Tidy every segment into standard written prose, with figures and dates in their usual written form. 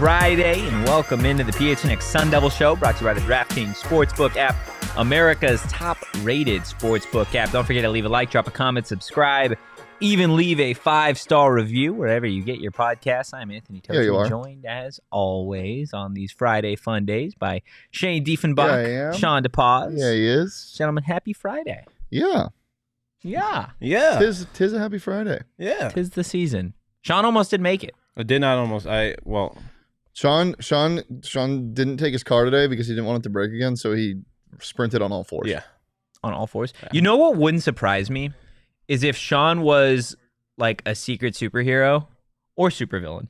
Friday, and welcome into the PHNX Sun Devil Show, brought to you by the DraftKings Sportsbook app, America's top-rated sportsbook app. Don't forget to leave a like, drop a comment, subscribe, even leave a 5-star review wherever you get your podcasts. I'm Anthony Tochi, joined as always on these Friday fun days by Shane Diefenbach, Shawn DePaz. Yeah, he is. Gentlemen, happy Friday. Yeah. Tis a happy Friday. Yeah. Tis the season. Shawn almost did make it. I did not almost. Sean didn't take his car today because he didn't want it to break again, so he sprinted on all fours. Yeah. On all fours. Yeah. You know what wouldn't surprise me is if Shawn was like a secret superhero or supervillain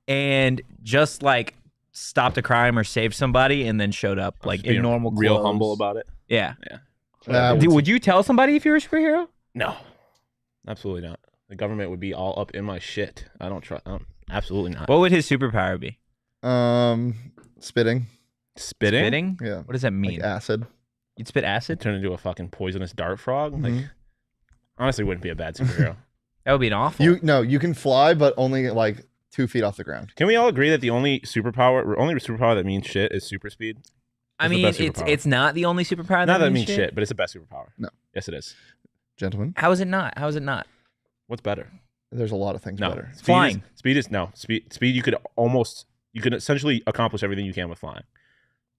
and just like stopped a crime or saved somebody and then showed up like in normal clothes. Real humble about it. Yeah. Would you tell somebody if you were a superhero? No. Absolutely not. The government would be all up in my shit. I don't trust. Absolutely not. What would his superpower be? Spitting. Spitting? Yeah. What does that mean? Like acid. You'd spit acid? Turn into a fucking poisonous dart frog? Like, honestly, wouldn't be a bad superhero. That would be an awful. You can fly, but only like 2 feet off the ground. Can we all agree that the only superpower that means shit is super speed? I mean, it's not the only superpower that means shit, but it's the best superpower. No. Yes, it is. Gentlemen. How is it not? How is it not? What's better? There's a lot of things better. Flying. Speed you could essentially accomplish everything you can with flying.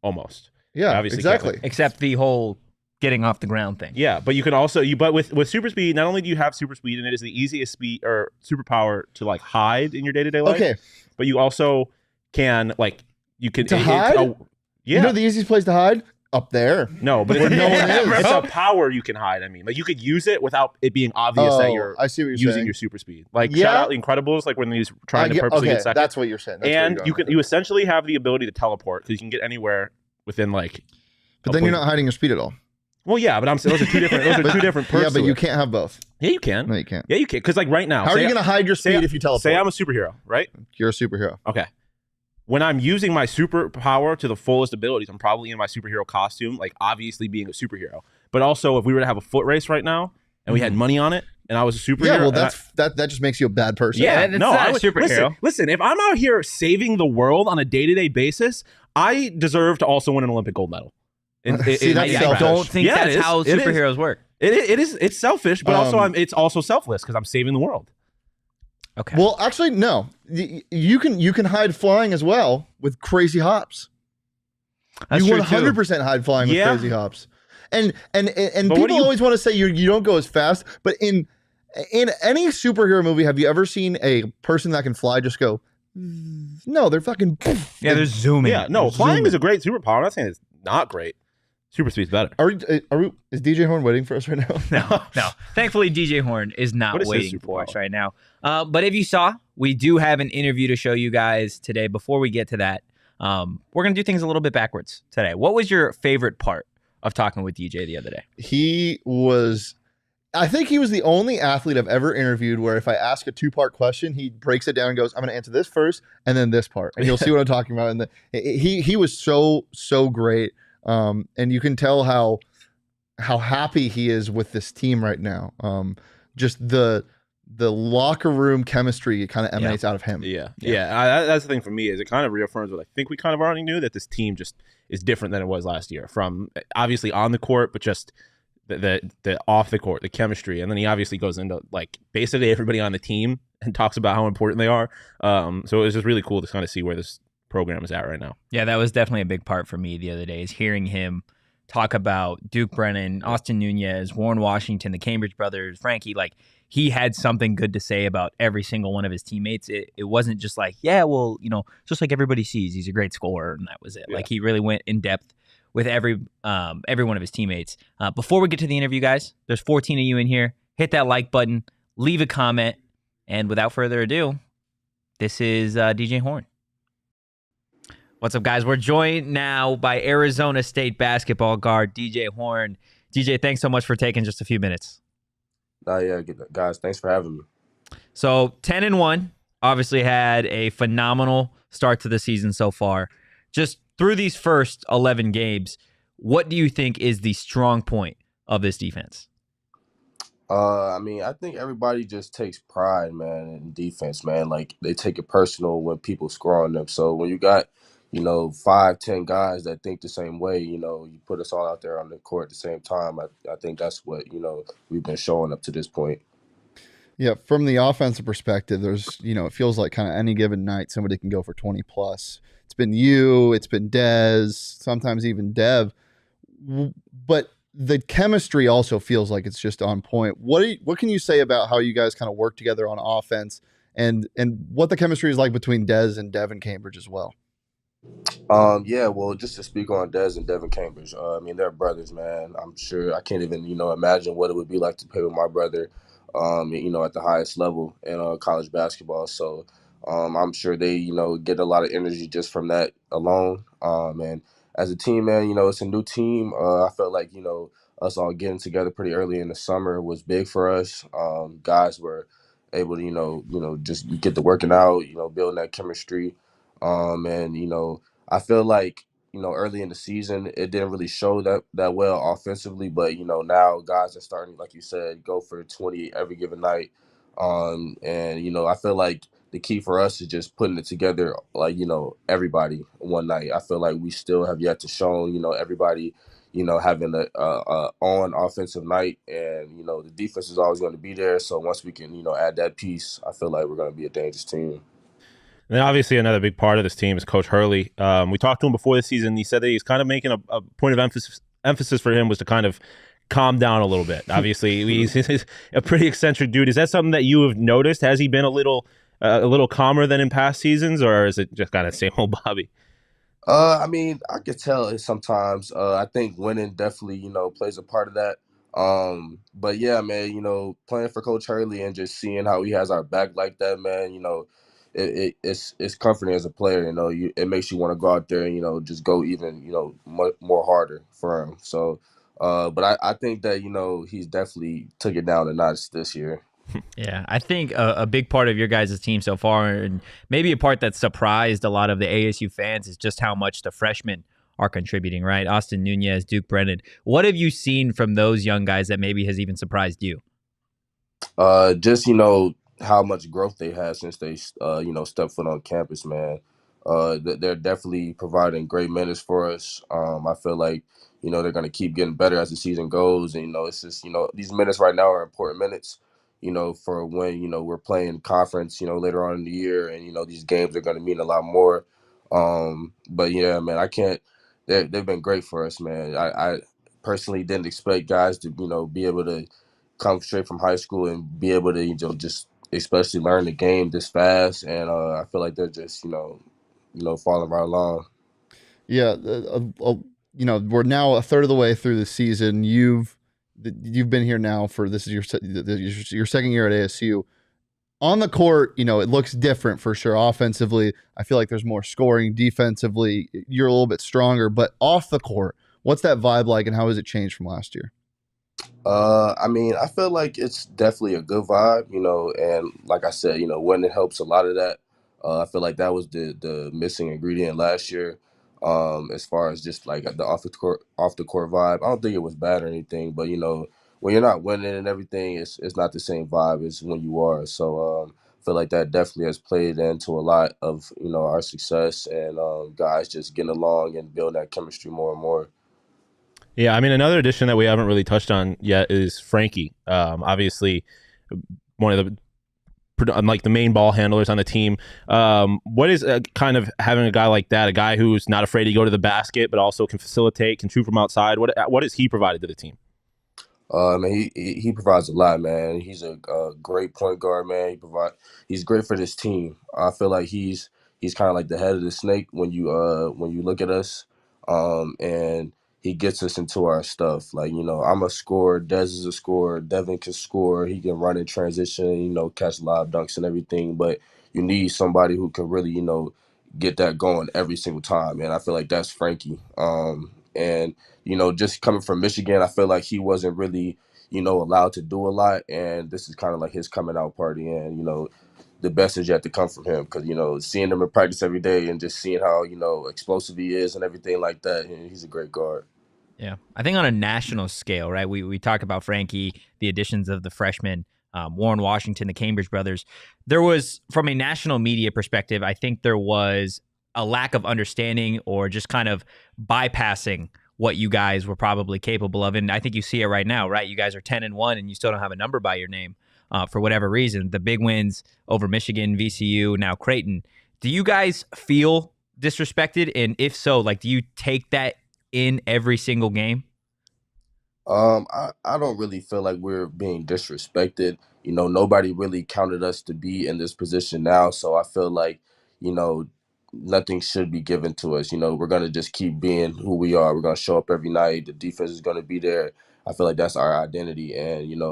Almost. Yeah, obviously exactly. Except the whole getting off the ground thing. Yeah, but you can also but with super speed, not only do you have super speed, and it is the easiest speed or superpower to like hide in your day-to-day life. Okay. But you also can hide? Yeah. You know the easiest place to hide? Up there. No, but no one is. It's a power you can hide. I mean, like you could use it without it being obvious that you're using saying. your super speed. Like shout out the Incredibles, like when he's trying to purposely get second. That's what you're saying. You essentially have the ability to teleport because you can get anywhere within like. But then you're not hiding your speed at all. Well, yeah, but I'm saying those are two different perks. Yeah, but you can't have both. Yeah, you can. No, you can't. Yeah, you can. Because like right now, how are you going to hide your speed if you teleport? Say I'm a superhero, right? You're a superhero. Okay. When I'm using my superpower to the fullest abilities, I'm probably in my superhero costume, like obviously being a superhero. But also, if we were to have a foot race right now and we had money on it, and I was a superhero, yeah, well, that just makes you a bad person. Yeah, that's not a superhero. Listen, if I'm out here saving the world on a day-to-day basis, I deserve to also win an Olympic gold medal. See, that's selfish. I don't think that's how superheroes work. It's selfish, but also it's also selfless because I'm saving the world. Okay. Well, actually, no. You can hide flying as well with crazy hops. That's you true 100% hide flying with crazy hops. And people always want to say you don't go as fast, but in any superhero movie, have you ever seen a person that can fly just go? No, they're fucking. Yeah, they're zooming. Yeah, no, flying is a great superpower. I'm not saying it's not great. Super speed's better. Is DJ Horne waiting for us right now? No. Thankfully, DJ Horne is not waiting for us right now. But if you saw, we do have an interview to show you guys today. Before we get to that, we're going to do things a little bit backwards today. What was your favorite part of talking with DJ the other day? I think he was the only athlete I've ever interviewed where if I ask a 2-part question, he breaks it down and goes, I'm going to answer this first and then this part. And you'll see what I'm talking about. And he was so great. And you can tell how happy he is with this team right now. Just the locker room chemistry kind of emanates out of him. Yeah. That's the thing for me is it kind of reaffirms what I think we kind of already knew, that this team just is different than it was last year. From obviously on the court, but just the off the court, the chemistry, and then he obviously goes into like basically everybody on the team and talks about how important they are. So it was just really cool to kind of see where this program is at right now. Yeah, that was definitely a big part for me the other day, is hearing him talk about Duke Brennan, Austin Nunez, Warren Washington, the Cambridge brothers, Frankie. Like, he had something good to say about every single one of his teammates. It wasn't just like, yeah, well, just like everybody sees, he's a great scorer, and that was it. Yeah. Like, he really went in depth with every one of his teammates. Before we get to the interview, guys, there's 14 of you in here. Hit that like button, leave a comment, and without further ado, this is DJ Horne. What's up, guys? We're joined now by Arizona State basketball guard DJ Horne. DJ, thanks so much for taking just a few minutes. Yeah, guys, thanks for having me. So 10-1, obviously had a phenomenal start to the season so far. Just through these first 11 games, what do you think is the strong point of this defense? I mean, I think everybody just takes pride, man, in defense, man. Like they take it personal when people score on them. So when you got, 5, 10 guys that think the same way, you put us all out there on the court at the same time. I think that's what, we've been showing up to this point. Yeah, from the offensive perspective, there's, it feels like kind of any given night somebody can go for 20 plus. It's been you, it's been Dez, sometimes even Dev. But the chemistry also feels like it's just on point. What can you say about how you guys kind of work together on offense and what the chemistry is like between Dez and Dev and Cambridge as well? Yeah, well, just to speak on Dez and Devin Cambridge, I mean, they're brothers, man. I'm sure I can't even, imagine what it would be like to play with my brother, at the highest level in college basketball. So I'm sure they, get a lot of energy just from that alone. And as a team, man, it's a new team. I felt like, us all getting together pretty early in the summer was big for us. Guys were able to, just get to working out, building that chemistry. And, I feel like, early in the season, it didn't really show that well offensively, but now guys are starting, like you said, go for 20 every given night. And I feel like the key for us is just putting it together, like, everybody one night. I feel like we still have yet to show, everybody, having a on offensive night, and the defense is always going to be there. So once we can, add that piece, I feel like we're going to be a dangerous team. And then obviously another big part of this team is Coach Hurley. We talked to him before the season. He said that he's kind of making a point of emphasis for him was to kind of calm down a little bit. Obviously, he's a pretty eccentric dude. Is that something that you have noticed? Has he been a little calmer than in past seasons, or is it just kind of same old Bobby? I mean, I could tell it sometimes. I think winning definitely, plays a part of that. But yeah, man, playing for Coach Hurley and just seeing how he has our back like that, man, it's comforting as a player. It makes you want to go out there and just go even much more harder for him. So, but I think that he's definitely took it down a notch this year. Yeah, I think a big part of your guys' team so far, and maybe a part that surprised a lot of the ASU fans, is just how much the freshmen are contributing, right? Austin Nunez, Duke Brennan. What have you seen from those young guys that maybe has even surprised you? Just how much growth they had since they stepped foot on campus, man. They're definitely providing great minutes for us. I feel like they're gonna keep getting better as the season goes, and it's just these minutes right now are important minutes. For when we're playing conference, later on in the year, and these games are gonna mean a lot more. But yeah, man, I can't. They've been great for us, man. I personally didn't expect guys to be able to come straight from high school and be able to just especially learn the game this fast, and I feel like they're just falling right along. Yeah, we're now a third of the way through the season. You've been here now for this is your second year at ASU. On the court, it looks different for sure. Offensively, I feel like there's more scoring. Defensively, you're a little bit stronger. But off the court, what's that vibe like, and how has it changed from last year? I mean, I feel like it's definitely a good vibe, and like I said, winning helps a lot of that. I feel like that was the missing ingredient last year. As far as just like the off the court vibe, I don't think it was bad or anything, but when you're not winning and everything, it's not the same vibe as when you are. So I feel like that definitely has played into a lot of our success, and guys just getting along and building that chemistry more and more. Yeah, I mean, another addition that we haven't really touched on yet is Frankie. Obviously, one of like the main ball handlers on the team. What is kind of having a guy like that, a guy who's not afraid to go to the basket, but also can facilitate, can shoot from outside? What has he provided to the team? Man, he provides a lot, man. He's a great point guard, man. He's great for this team. I feel like he's kind of like the head of the snake when you look at us, and he gets us into our stuff. Like I'm a scorer, Dez is a scorer, Devin can score, he can run in transition, catch live dunks and everything. But you need somebody who can really get that going every single time, and I feel like that's Frankie. And just coming from Michigan, I feel like he wasn't really, allowed to do a lot. And this is kind of like his coming out party. And, the best is yet to come from him because, seeing him in practice every day and just seeing how, explosive he is and everything like that, he's a great guard. Yeah, I think on a national scale, right? We talk about Frankie, the additions of the freshmen, Warren Washington, the Cambridge brothers. There was, from a national media perspective, I think there was a lack of understanding or just kind of bypassing what you guys were probably capable of, and I think you see it right now, right? You guys are 10-1, and you still don't have a number by your name for whatever reason. The big wins over Michigan, VCU, now Creighton. Do you guys feel disrespected? And if so, like, do you take that in every single game? I don't really feel like we're being disrespected. You know, nobody really counted us to be in this position now, so I feel like, you know, nothing should be given to us. You know, we're gonna just keep being who we are. We're gonna show up every night. The defense is gonna be there. I feel like that's our identity, and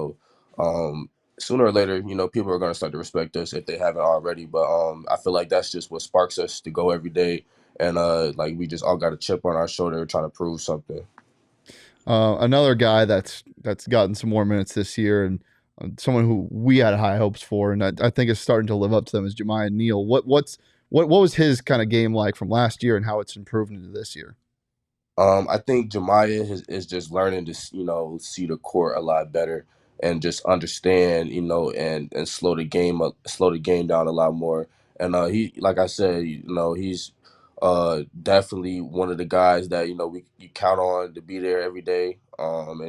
um, sooner or later, people are gonna start to respect us if they haven't already. But I feel like that's just what sparks us to go every day, and like we just all got a chip on our shoulder trying to prove something. Another guy that's gotten some more minutes this year, and someone who we had high hopes for, and I think is starting to live up to them, is Jemiah Neal. What was his kind of game like from last year, and how it's improved into this year? I think Jemiah is just learning to see the court a lot better and just understand, and slow the game down a lot more. And he, like I said, he's definitely one of the guys that we you count on to be there every day. And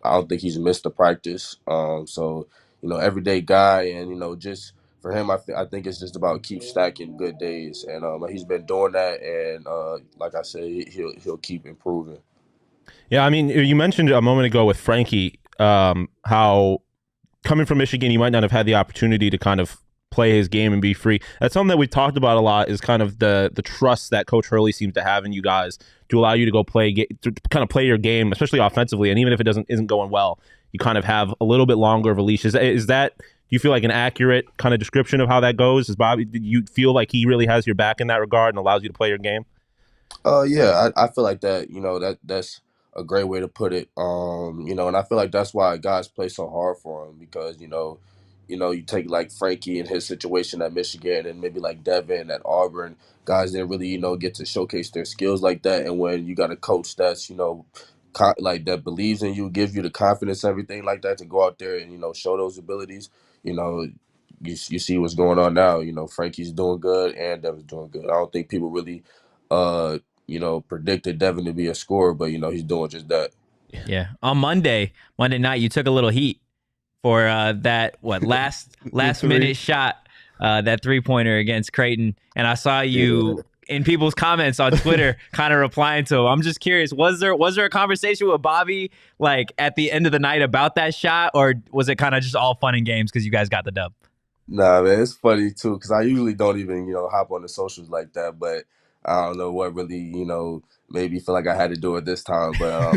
I don't think he's missed a practice. So everyday guy, and just for him, I think it's just about keep stacking good days, and he's been doing that, and like I said, he'll keep improving. Yeah, I mean, you mentioned a moment ago with Frankie how coming from Michigan, you might not have had the opportunity to kind of play his game and be free. That's something that we've talked about a lot, is kind of the trust that Coach Hurley seems to have in you guys to allow you to go to kind of play your game, especially offensively. And even if it isn't going well, you kind of have a little bit longer of a leash. Is that, do you feel like an accurate kind of description of how that goes? Is Bobby, do you feel like he really has your back in that regard and allows you to play your game? Yeah, I feel like that. That's a great way to put it. And I feel like that's why guys play so hard for him, because you take like Frankie in his situation at Michigan, and maybe like Devin at Auburn. Guys didn't really get to showcase their skills like that. And when you got a coach that's like that believes in you, gives you the confidence, everything like that, to go out there and show those abilities. You know, you see what's going on now. Frankie's doing good and Devin's doing good. I don't think people really uh predicted Devin to be a scorer, but he's doing just that. Yeah. On Monday night, you took a little heat for that last minute shot, that 3-pointer against Creighton, and I saw you in people's comments on Twitter kind of replying to him. I'm just curious, was there a conversation with Bobby like at the end of the night about that shot, or was it kind of just all fun and games because you guys got the dub? Nah, man, it's funny too, because I usually don't even hop on the socials like that, but I don't know what really made me feel like I had to do it this time. But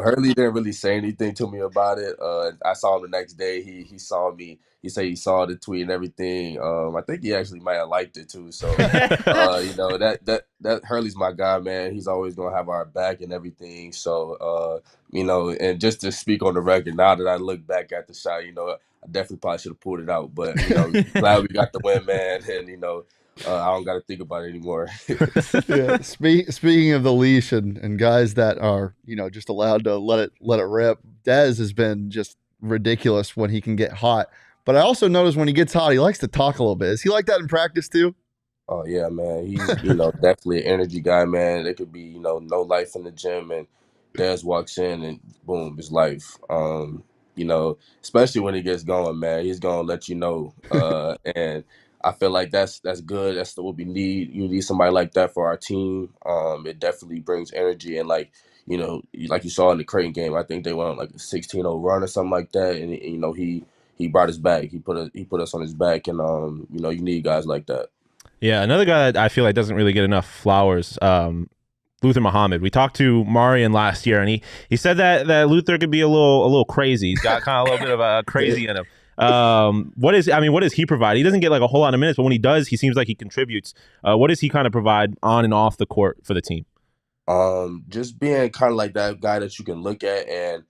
Hurley didn't really say anything to me about it. I saw him the next day. He saw me. He said he saw the tweet and everything. I think he actually might have liked it too. So that Hurley's my guy, man. He's always gonna have our back and everything. So and just to speak on the record, now that I look back at the shot, I definitely probably should have pulled it out, but glad we got the win, man, and I don't got to think about it anymore. Yeah. Speaking of the leash and guys that are just allowed to let it rip, Dez has been just ridiculous when he can get hot. But I also notice when he gets hot, he likes to talk a little bit. Is he like that in practice too? Oh yeah, man. He's definitely an energy guy, man. There could be no life in the gym, and Dez walks in and boom, it's life. Especially when he gets going, man. He's gonna let you know. And I feel like that's good. That's what we need. You need somebody like that for our team. It definitely brings energy, and like like you saw in the Creighton game, I think they went on like a 16-0 run or something like that, and he brought us back. He put us on his back, and you need guys like that. Yeah, another guy that I feel like doesn't really get enough flowers, Luther Muhammad. We talked to Marion last year, and he said that Luther could be a little crazy. He's got kind of a little bit of a crazy in him. What does he provide? He doesn't get like a whole lot of minutes, but when he does, he seems like he contributes. What does he kind of provide on and off the court for the team? Just being kind of like that guy that you can look at, and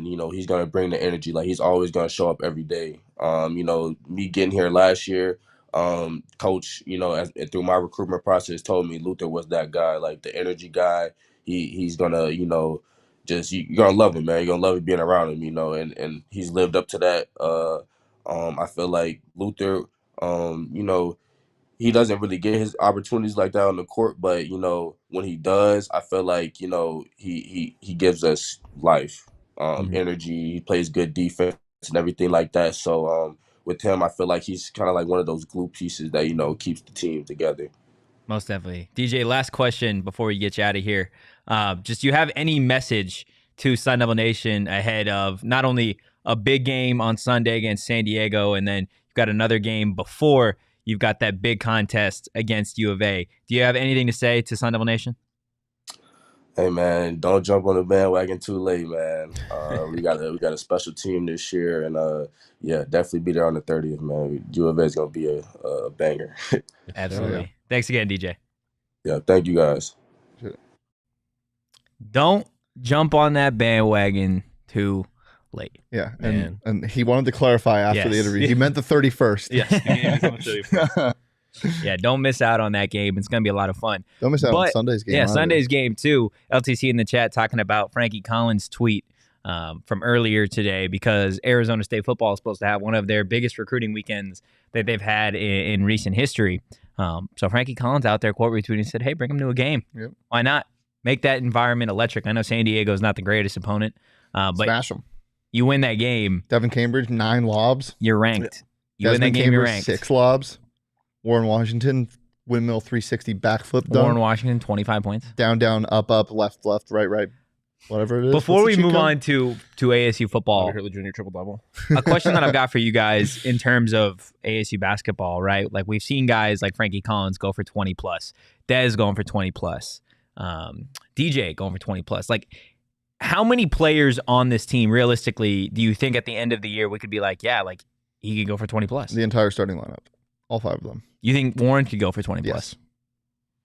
he's gonna bring the energy. Like, he's always gonna show up every day. Me getting here last year, coach, through my recruitment process, told me Luther was that guy, like the energy guy. He's gonna just you're gonna love him, man. You're gonna love it being around him, you know. And he's lived up to that. I feel like Luther, you know, he doesn't really get his opportunities like that on the court, but you know, when he does, I feel like, you know, he gives us life, energy. He plays good defense and everything like that. So with him, I feel like he's kind of like one of those glue pieces that, you know, keeps the team together. Most definitely. DJ, last question before we get you out of here. Just do you have any message to Sun Devil Nation ahead of not only a big game on Sunday against San Diego, and then you've got another game before you've got that big contest against U of A. Do you have anything to say to Sun Devil Nation? Hey man, don't jump on the bandwagon too late, man. We got a special team this year, and yeah, definitely be there on the 30th, man. U of A is gonna be a banger. Absolutely. Yeah. Thanks again, DJ. Yeah, thank you guys. Don't jump on that bandwagon too late. Yeah, and he wanted to clarify after the interview. He meant the 31st. Yes, he on the 31st. Yeah, don't miss out on that game. It's going to be a lot of fun. Don't miss out on Sunday's game. Yeah, Sunday's game too. LTC in the chat talking about Frankie Collins' tweet from earlier today, because Arizona State football is supposed to have one of their biggest recruiting weekends that they've had in recent history. So Frankie Collins out there quote retweeting and said, hey, bring him to a game. Yep. Why not? Make that environment electric. I know San Diego is not the greatest opponent, but smash them. You win that game. Devin Cambridge, 9 lobs. You're ranked. You win that game, Cambridge, you're ranked. 6 lobs. Warren Washington, windmill 360 backflip dunk. Warren Washington, 25 points. Down, down, up, up, left, left, right, right. Whatever it is. Before we move on to ASU football, Hurley Jr. triple-double. A question that I've got for you guys in terms of ASU basketball, right? Like, we've seen guys like Frankie Collins go for 20+, Dez going for 20+, DJ going for 20+. Like, how many players on this team, realistically, do you think at the end of the year we could be like, yeah, like, he could go for 20+? The entire starting lineup. All 5 of them. You think Warren could go for 20+? Yes.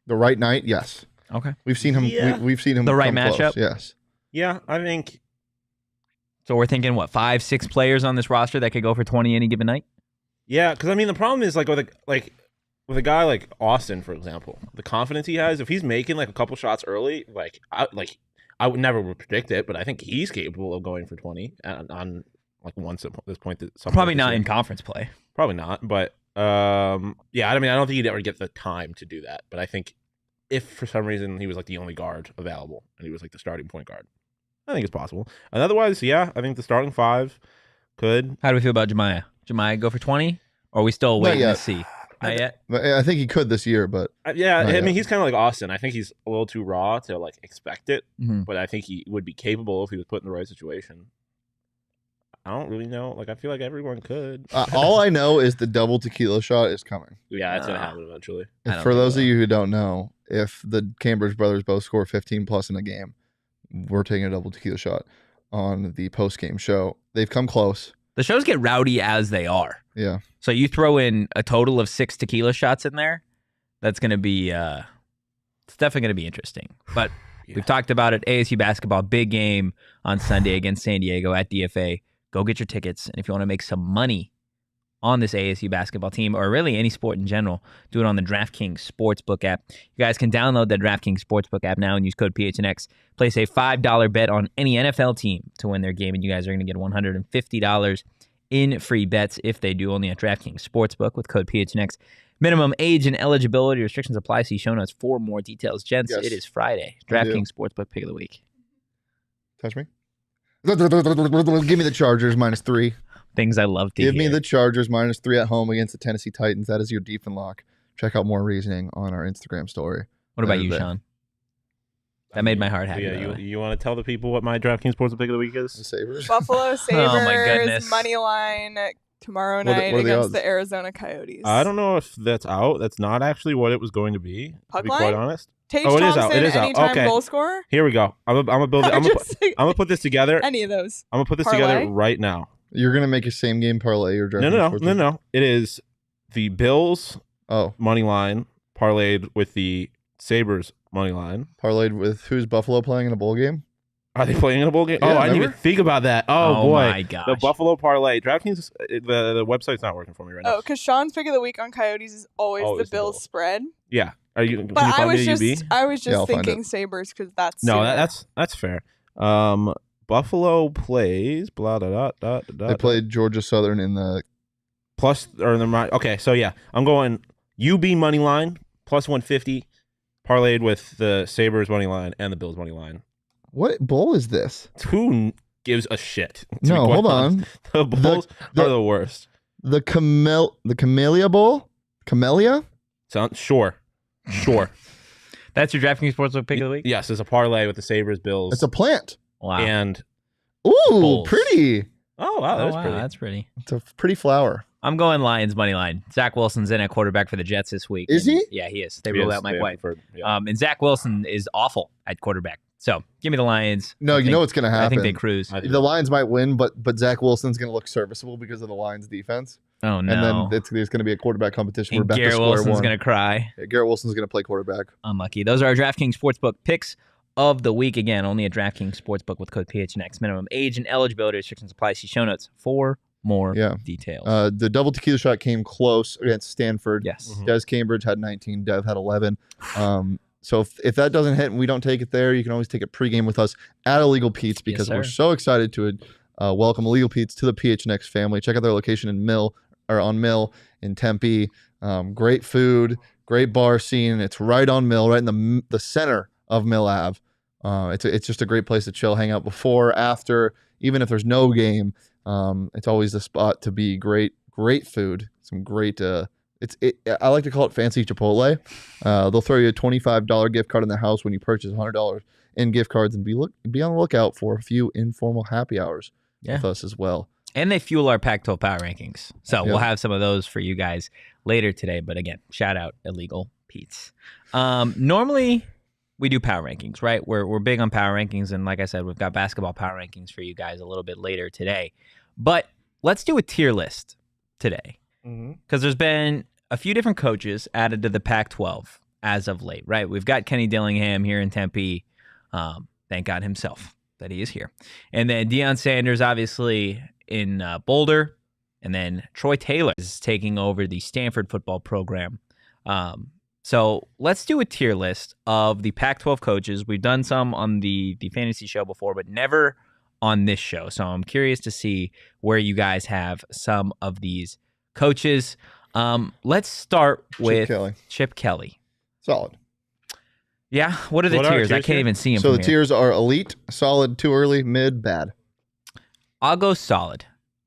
The right night, yes. Okay. We've seen him. Yeah. We've seen him. The right come matchup? Close. Yes. Yeah, I think. So we're thinking, what, 5, 6 players on this roster that could go for 20 any given night? Yeah, because I mean the problem is with a guy like Austin, for example, the confidence he has, if he's making like a couple shots early, I would never predict it, but I think he's capable of going for 20 on like once at this point. Probably not in conference play. Probably not, but yeah, I mean I don't think he'd ever get the time to do that. But I think if for some reason he was like the only guard available and he was like the starting point guard, I think it's possible. And otherwise, yeah, I think the starting 5 could. How do we feel about Jemiah? Jemiah go for 20? Or are we still waiting to see? Not yet? I think he could this year, but yeah, I mean he's kind of like Austin. I think he's a little too raw to like expect it, but I think he would be capable if he was put in the right situation. I don't really know. Like I feel like everyone could. All I know is the double tequila shot is coming. Yeah, that's gonna happen eventually. For those of you who don't know, if the Cambridge brothers both score 15+ in a game, we're taking a double tequila shot on the post-game show. They've come close. The shows get rowdy as they are. Yeah. So you throw in a total of 6 tequila shots in there, that's going to be, it's definitely going to be interesting. But we've talked about it. ASU basketball, big game on Sunday against San Diego at DFA. Go get your tickets. And if you want to make some money on this ASU basketball team, or really any sport in general, do it on the DraftKings Sportsbook app. You guys can download the DraftKings Sportsbook app now and use code PHNX. Place a $5 bet on any NFL team to win their game, and you guys are going to get $150 in free bets if they do, only at DraftKings Sportsbook with code PHNX. Minimum age and eligibility restrictions apply. See show notes for more details. Gents, It is Friday. DraftKings Sportsbook Pick of the Week. Touch me. Give me the Chargers -3. Things I love to hear. Give me the Chargers -3 at home against the Tennessee Titans. That is your deep and lock. Check out more reasoning on our Instagram story. What about you, Shawn? That made my heart happy. Yeah, you want to tell the people what my DraftKings Sports Pick of the Week is? The Sabres. Buffalo Sabres. Oh my goodness. Money line tomorrow night against the Arizona Coyotes. I don't know if that's out. That's not actually what it was going to be. Puck to be line? quite honest. Tage it is Thompson, out. It is out. anytime Okay. goal scorer. Here we go. I'm gonna build it. I'm gonna put this together. Any of those. I'm gonna put this Parlay? together right now. You're gonna make a same game parlay or No. It is the Bills Oh, money line parlayed with the Sabres money line. parlayed with who's Buffalo playing in a bowl game? Are they playing in a bowl game? Yeah, I didn't even remember? think about that. Oh boy, my gosh. the Buffalo parlay. DraftKings, the website's not working for me right now. Oh, because Sean's pick of the week on Coyotes is always Always the the Bills Bills. spread. Yeah. Are you? Can But you I find was me a UB? just Yeah, I'll find thinking it. Sabres because that's No, sooner. that's fair. Buffalo plays blah blah blah blah. They played Georgia Southern in the plus or the okay. So yeah, I'm going UB money line plus 150, parlayed with the Sabres money line and the Bills money line. What bowl is this? Who gives a shit? No, hold on. The Bulls are the worst. The Camellia Bowl? Camellia? Sure. That's your DraftKings Sportsbook pick of the week? Yes, it's a parlay with the Sabres, Bills. It's a plant. Wow. And ooh, Bulls. pretty. Oh, wow, that's pretty. That's pretty. It's a pretty flower. I'm going Lions money line. Zach Wilson's in at quarterback for the Jets this week. Is he? Yeah, he is. They ruled out Mike White. Yeah. And Zach Wilson is awful at quarterback. So give me the Lions. No, you know what's going to happen. I think they cruise. The Lions might win, but Zach Wilson's going to look serviceable because of the Lions' defense. Oh, no. And then there's going to be a quarterback competition. And We're back Garrett to square Wilson's one. going to cry. Yeah, Garrett Wilson's going to play quarterback. Unlucky. Those are our DraftKings Sportsbook picks of the week. Again, only a DraftKings Sportsbook with code PHNX. Minimum age and eligibility restrictions apply. See show notes for more details. The double tequila shot came close against Stanford. Yes. Mm-hmm. Des Cambridge had 19. Dev had 11. So if that doesn't hit and we don't take it there, you can always take it pregame with us at Illegal Pete's because we're so excited to welcome Illegal Pete's to the PHNX family. Check out their location in Mill in Tempe. Great food, great bar scene. It's right on Mill, right in the center of Mill Ave. It's just a great place to chill, hang out before, after, even if there's no game. It's always the spot to be. Great food, some great. I like to call it fancy Chipotle. They'll throw you a $25 gift card in the house when you purchase $100 in gift cards, and be on the lookout for a few informal happy hours with us as well. And they fuel our Pac-12 power rankings. So we'll have some of those for you guys later today. But again, shout out Illegal Pete's. Normally we do power rankings, right? We're big on power rankings. And like I said, we've got basketball power rankings for you guys a little bit later today. But let's do a tier list today. Because there's been a few different coaches added to the Pac-12 as of late, right? We've got Kenny Dillingham here in Tempe. Thank God himself that he is here. And then Deion Sanders, obviously, in Boulder. And then Troy Taylor is taking over the Stanford football program. So let's do a tier list of the Pac-12 coaches. We've done some on the fantasy show before, but never on this show. So I'm curious to see where you guys have some of these coaches. Let's start with Chip Kelly. Solid. Yeah. What are the tiers? I can't even see them. So the tiers are elite, solid, too early, mid, bad. I'll go solid.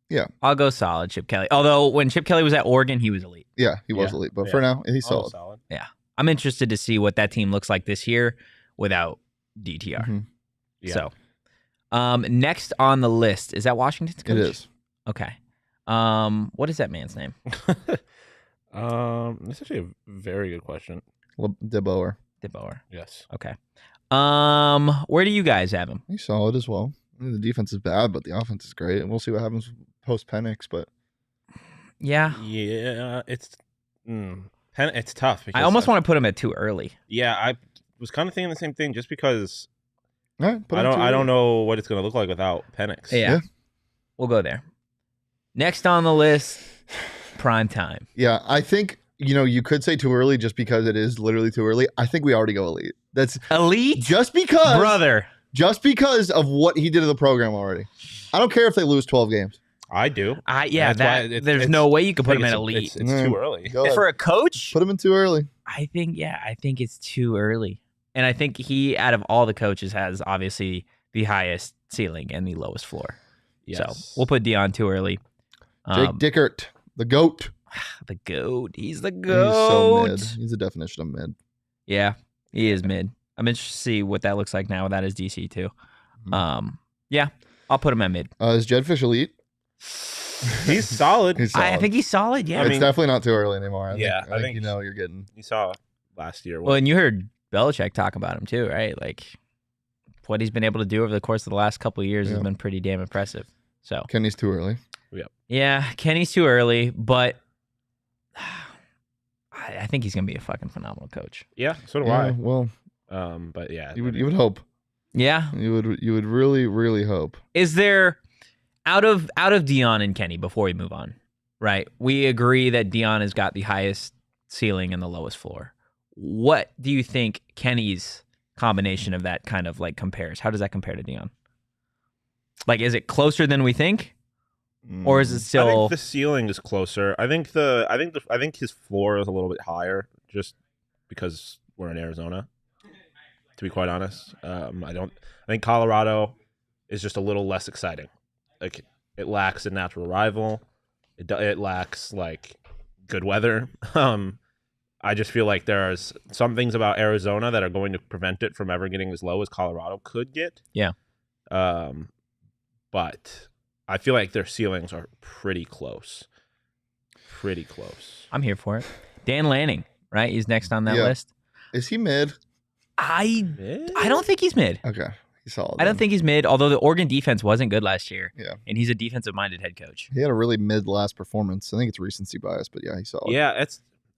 Yeah. I'll go solid, Chip Kelly. Although when Chip Kelly was at Oregon, he was elite. Yeah, he was elite. But for now, he's solid. Yeah. I'm interested to see what that team looks like this year without DTR. Mm-hmm. Yeah. So, next on the list, is that Washington's coach? It is. Okay. What is that man's name? That's actually a very good question. DeBoer. Yes. Okay. Where do you guys have him? He's solid as well. I mean, the defense is bad, but the offense is great, and we'll see what happens post Penix. But yeah, it's it's tough. I almost want to put him at too early. Yeah, I was kind of thinking the same thing, just because I don't know what it's going to look like without Penix. Yeah, we'll go there. Next on the list, prime time. Yeah, I think you could say too early just because it is literally too early. I think we already go elite. That's elite, just because, brother. Just because of what he did to the program already. I don't care if they lose 12 games. I do. There's no way you could put him at elite. It's too early. For a coach? Put him in too early. I think it's too early. And I think he, out of all the coaches, has obviously the highest ceiling and the lowest floor. Yes. So we'll put Deion too early. Jake Dickert, the GOAT. The GOAT. He's the GOAT. He's so mid. He's the definition of mid. Yeah, he is mid. I'm interested to see what that looks like now without his DC too. Yeah, I'll put him at mid. Is Jedfish elite? He's solid. I think he's solid. Yeah, it's definitely not too early anymore. I think you know what you're getting. You saw last year. Well, and you heard Belichick talk about him too, right? Like what he's been able to do over the course of the last couple of years has been pretty damn impressive. So Kenny's too early. Yeah, Kenny's too early, but I think he's gonna be a fucking phenomenal coach. Yeah, so do I. Well, but yeah, you would hope. Yeah, you would really, really hope. Is there out of Deion and Kenny before we move on? Right, we agree that Deion has got the highest ceiling and the lowest floor. What do you think Kenny's combination of that kind of like compares? How does that compare to Deion? Like, is it closer than we think, or is it still? I think the ceiling is closer. I think his floor is a little bit higher, just because we're in Arizona. To be quite honest, I think Colorado is just a little less exciting. Like, it lacks a natural rival. It lacks like good weather. I just feel like there's some things about Arizona that are going to prevent it from ever getting as low as Colorado could get. Yeah. But I feel like their ceilings are pretty close. Pretty close. I'm here for it. Dan Lanning, right? He's next on that list. Is he mid? I don't think he's mid. Okay. He's solid. I don't think he's mid, although the Oregon defense wasn't good last year. Yeah. And he's a defensive-minded head coach. He had a really mid last performance. I think it's recency bias, but yeah, he's solid. Yeah,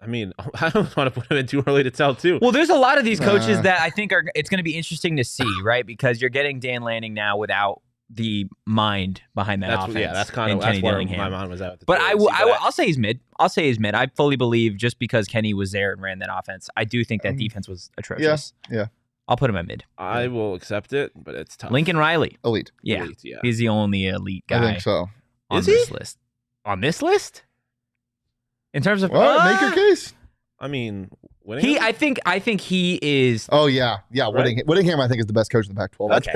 I don't want to put him in too early to tell, too. Well, there's a lot of these coaches that I think it's going to be interesting to see, right? Because you're getting Dan Lanning now without the mind behind that offense. Yeah, that's kind of Kenny where Dillingham. my mind was at. But I'll say he's mid. I'll say he's mid. I fully believe just because Kenny was there and ran that offense, I do think that defense was atrocious. Yeah. I'll put him at mid. I will accept it, but it's tough. Lincoln Riley. Elite. Yeah. Elite, yeah. He's the only elite guy. I think so. On Is this he? list. On this list? In terms of Make your case. I mean, Whittingham? I think he is. Oh yeah. Right. Whittingham I think is the best coach in the Pac-12. That's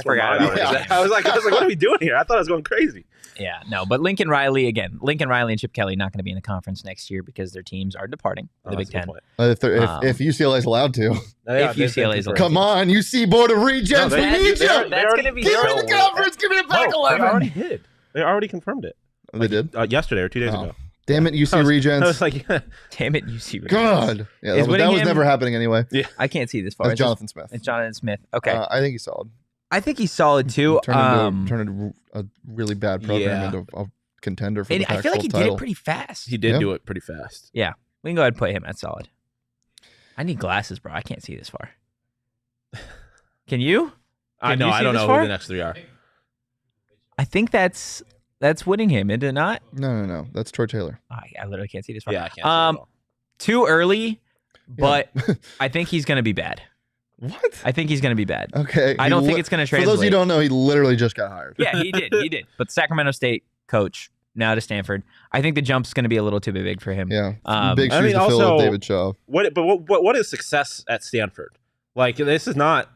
forgot about that. I was like, what are we doing here? I thought I was going crazy. Yeah, no, but Lincoln Riley and Chip Kelly not going to be in the conference next year because their teams are departing for the Big Ten. If UCLA is allowed to. If UCLA is allowed to. Come on, UC Board of Regents, we need you. That's going to be Give me the conference, give me the Pac-11. They already did. They already confirmed it. They did? Yesterday or 2 days ago. Damn it, UC Regents. I was like, damn it, UC Regents. God. Yeah, that was never happening anyway. Yeah. I can't see this far. It's Jonathan Smith. It's Jonathan Smith. Okay. I think he's solid. I think he's solid too. Turned into a really bad program into a contender for the Pac-12 I feel like he did it pretty fast. He did do it pretty fast. Yeah. We can go ahead and put him at solid. I need glasses, bro. I can't see this far. Can you? I don't know who the next three are. I think that's Whittingham, is it not? No. That's Troy Taylor. I literally can't see this far. Yeah, I can't see it at all. Too early, but I think he's going to be bad. What? I think he's going to be bad. Okay. I don't think it's going to translate. For those who don't know, he literally just got hired. Yeah, he did. But Sacramento State coach, now to Stanford. I think the jump's going to be a little too big for him. Yeah. Big shoes to fill with David Shaw. What is success at Stanford? Like, this is not...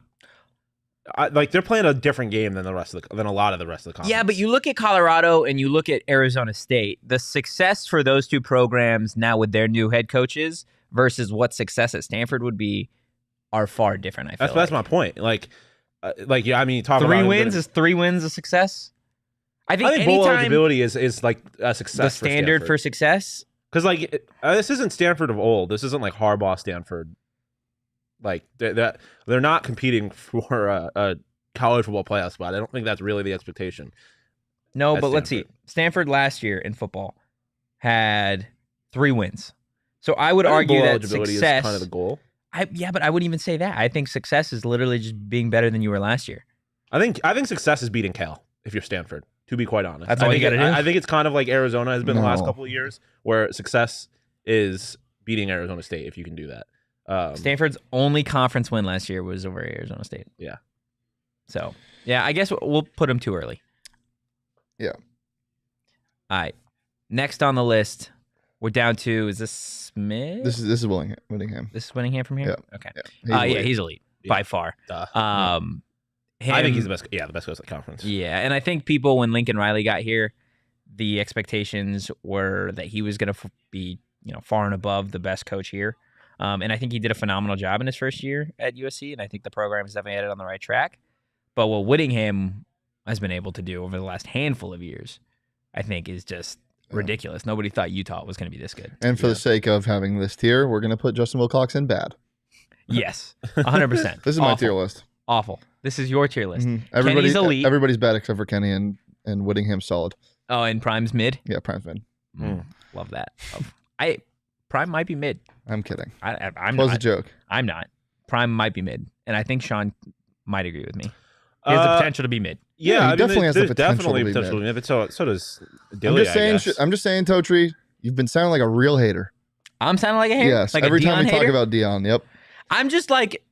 they're playing a different game than a lot of the rest of the conference. Yeah, but you look at Colorado and you look at Arizona State. The success for those two programs now with their new head coaches versus what success at Stanford would be are far different. I feel that's my point. You talk three about wins. Is 3 wins a success? I think bowl eligibility is like a success. The standard for success, because this isn't Stanford of old. This isn't like Harbaugh Stanford. Like they're not competing for a college football playoff spot. I don't think that's really the expectation. No, but let's see. Stanford last year in football had 3 wins. So I would argue that success is kind of the goal. But I wouldn't even say that. I think success is literally just being better than you were last year. I think success is beating Cal if you're Stanford. To be quite honest, that's all you got to do. I think it's kind of like Arizona has been the last couple of years, where success is beating Arizona State if you can do that. Stanford's only conference win last year was over Arizona State. Yeah. So, yeah, I guess we'll put him too early. Yeah. All right. Next on the list, we're down to, is this Smith? This is Whittingham. This is Whittingham from here? Yeah. Okay. He's elite by far. I think he's the best. Yeah, the best coach of the conference. Yeah, and I think people, when Lincoln Riley got here, the expectations were that he was going to be, far and above the best coach here. And I think he did a phenomenal job in his first year at USC, and I think the program is definitely headed on the right track. But what Whittingham has been able to do over the last handful of years, I think, is just ridiculous. Nobody thought Utah was going to be this good. And for the sake of having this tier, we're going to put Justin Wilcox in bad. Yes, 100%. This is my tier list. Awful. This is your tier list. Mm-hmm. Kenny's elite. Everybody's bad except for Kenny, and Whittingham's solid. Oh, and Prime's mid? Yeah, Prime's mid. Love that. Prime might be mid. I'm kidding. I'm not. Was a joke. I'm not. Prime might be mid, and I think Shawn might agree with me. He has the potential to be mid. Yeah, he definitely has the potential to be mid. But so does Dilly, I'm just saying, Totri, you've been sounding like a real hater. I'm sounding like a hater? Yes, like every time we talk about Deion, yep. I'm just like,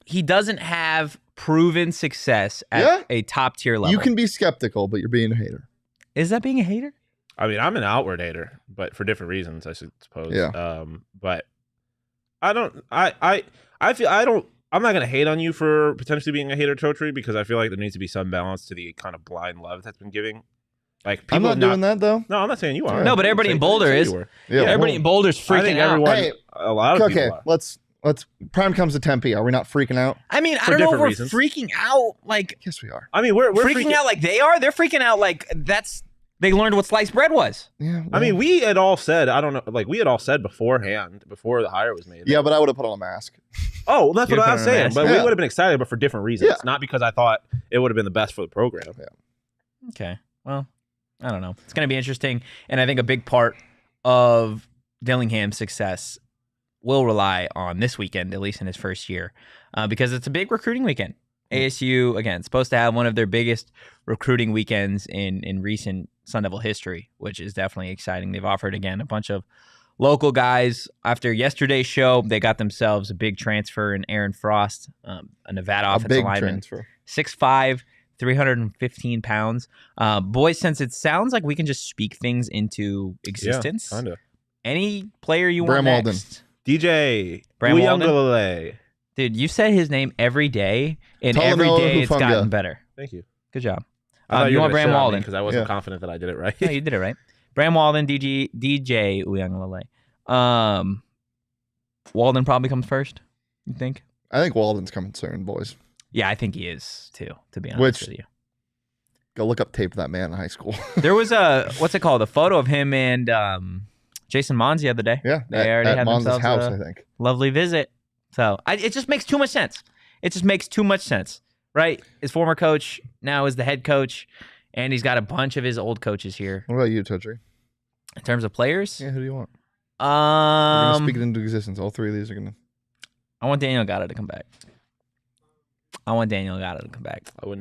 he doesn't have proven success at a top tier level. You can be skeptical, but you're being a hater. Is that being a hater? I mean, I'm an outward hater, but for different reasons, I suppose. Yeah. But I don't. I feel I don't. I'm not gonna hate on you for potentially being a hater, Chotri, because I feel like there needs to be some balance to the kind of blind love that's been giving. Like people I'm not doing that though. No, I'm not saying you are. No, but everybody in Boulder is. Yeah, everybody in Boulder's freaking out. Everyone, a lot of people are. Let's Prime comes to Tempe. Are we not freaking out? I mean, I don't know if we're freaking out. Like, yes, we are. I mean, we're freaking out like they are. They're freaking out like they learned what sliced bread was. Yeah. Well, I mean, we had all said, I don't know, like we had all said beforehand, before the hire was made. Yeah, but I would have put on a mask. Oh, well, that's what I was saying. But we Yeah. would have been excited, but for different reasons. Yeah. Not because I thought it would have been the best for the program. Yeah. Okay. Well, I don't know. It's going to be interesting. And I think a big part of Dillingham's success will rely on this weekend, at least in his first year, because it's a big recruiting weekend. ASU, again, supposed to have one of their biggest recruiting weekends in recent Sun Devil history, which is definitely exciting. They've offered, again, a bunch of local guys. After yesterday's show, they got themselves a big transfer in Aaron Frost, a Nevada offensive lineman. 6'5", 315 pounds. Boys, since it sounds like we can just speak things into existence, Yeah, kind of. any player you Bram want Walden. next. DJ Bram Walden? Uyunglele. Dude, you said his name every day, and every Talanoa day it's Hufanga. gotten better. Thank you. Good job. I thought You want were gonna Bram shit on me Walden? because I wasn't confident that I did it right. No, you did it right. Bram Walden, DJ Uyunglele. Walden probably comes first, you think? I think Walden's coming soon, boys. Yeah, I think he is, too, to be honest Which- with you. Go look up tape of that man in high school. There was what's it called? A photo of him and Jason Mons the other day. Yeah, They already at had Mons' themselves house, a I think. lovely visit. So it just makes too much sense. It just makes too much sense, right? His former coach now is the head coach, and he's got a bunch of his old coaches here. What about you, Totri? In terms of players, Yeah, who do you want? We're gonna speak I it into existence. All three of these are gonna. want Daniel Gatta to come back. I wouldn't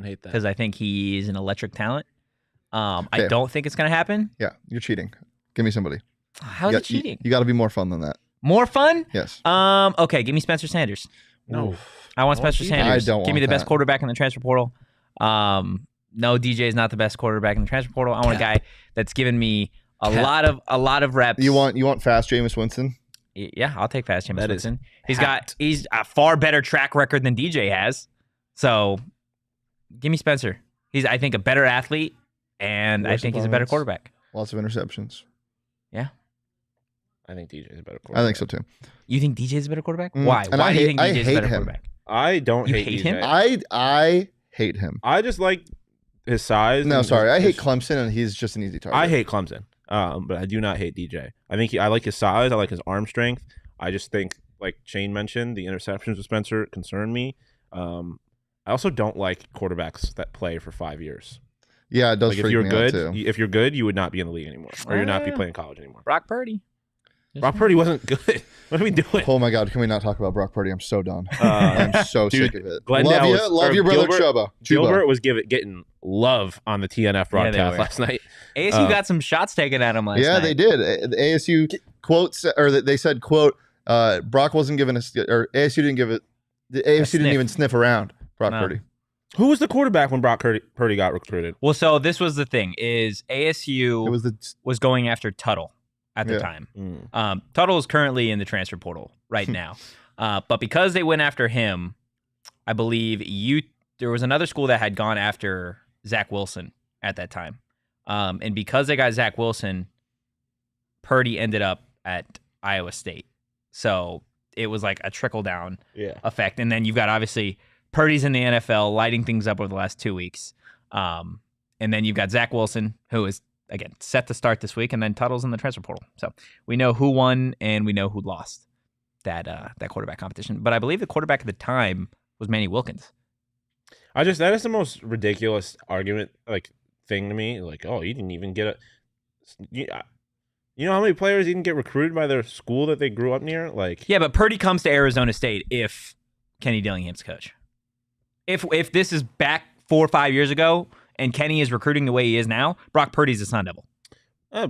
hate that. because I think he's an electric talent. I Okay. don't think it's going to happen. Yeah, you're cheating. Give me somebody. How's You it got- cheating? You got to be more fun than that. More fun? Yes. Okay, give me Spencer Sanders. No. I want I Spencer want Sanders. I don't Give me want the best that. quarterback in the transfer portal. No, DJ is not the best quarterback in the transfer portal. I want a guy that's given me a lot of reps. You want fast Jameis Winston? Yeah, I'll take fast Jameis That is Winston. He's a far better track record than DJ has. So give me Spencer. He's, I think, a better athlete, and I Worse think he's a better opponents. quarterback. Lots of interceptions. I think DJ is a better I quarterback. think so too. You think DJ is a better quarterback? Mm, Why? and Why I do you hate- think I DJ is a hate better him. quarterback? I don't You hate hate DJ. him? I hate him. I just like his size. No, and sorry. I hate his- Clemson, and he's just an easy target. I hate Clemson, but I do not hate DJ. I think I like his size. I like his arm strength. I just think, like Shane mentioned, the interceptions with Spencer concern me. I also don't like quarterbacks that play for 5 years. Yeah, it does Like if freak you're me good, out too. if you're good, you would not be in the league anymore, or you'd not be Ah. playing college anymore. Brock Purdy. Brock Purdy wasn't good. What are we doing? Oh my God, can we not talk about Brock Purdy? I'm so done. I'm so dude, sick of it. Glendale Love you, was- love or your brother Gilbert- Chuba. Gilbert was getting love on the TNF broadcast were. last night. ASU got some shots taken at him last Yeah, night. they did. The ASU quotes, or they said, "quote Brock wasn't given a, or ASU didn't give it. The ASU didn't sniff. even sniff around Brock No. Purdy." Who was the quarterback when Brock Purdy got recruited? Well, so this was the thing: is ASU It was the was going after Tuttle at the Yeah. time. Tuttle is currently in the transfer portal right now, but because they went after him, I believe there was another school that had gone after Zach Wilson at that time, and because they got Zach Wilson, Purdy ended up at Iowa State. So it was like a trickle down Yeah. effect, and then you've got obviously Purdy's in the NFL, lighting things up over the last 2 weeks, and then you've got Zach Wilson, who is again set to start this week, and then Tuttle's in the transfer portal. So we know who won and we know who lost that quarterback competition. But I believe the quarterback at the time was Manny Wilkins. That is the most ridiculous argument, thing to me. Like, oh, you didn't even get a. You know how many players didn't get recruited by their school that they grew up near? Like, Yeah, but Purdy comes to Arizona State if Kenny Dillingham's coach. If this is back 4 or 5 years ago and Kenny is recruiting the way he is now, Brock Purdy's a Sun Devil.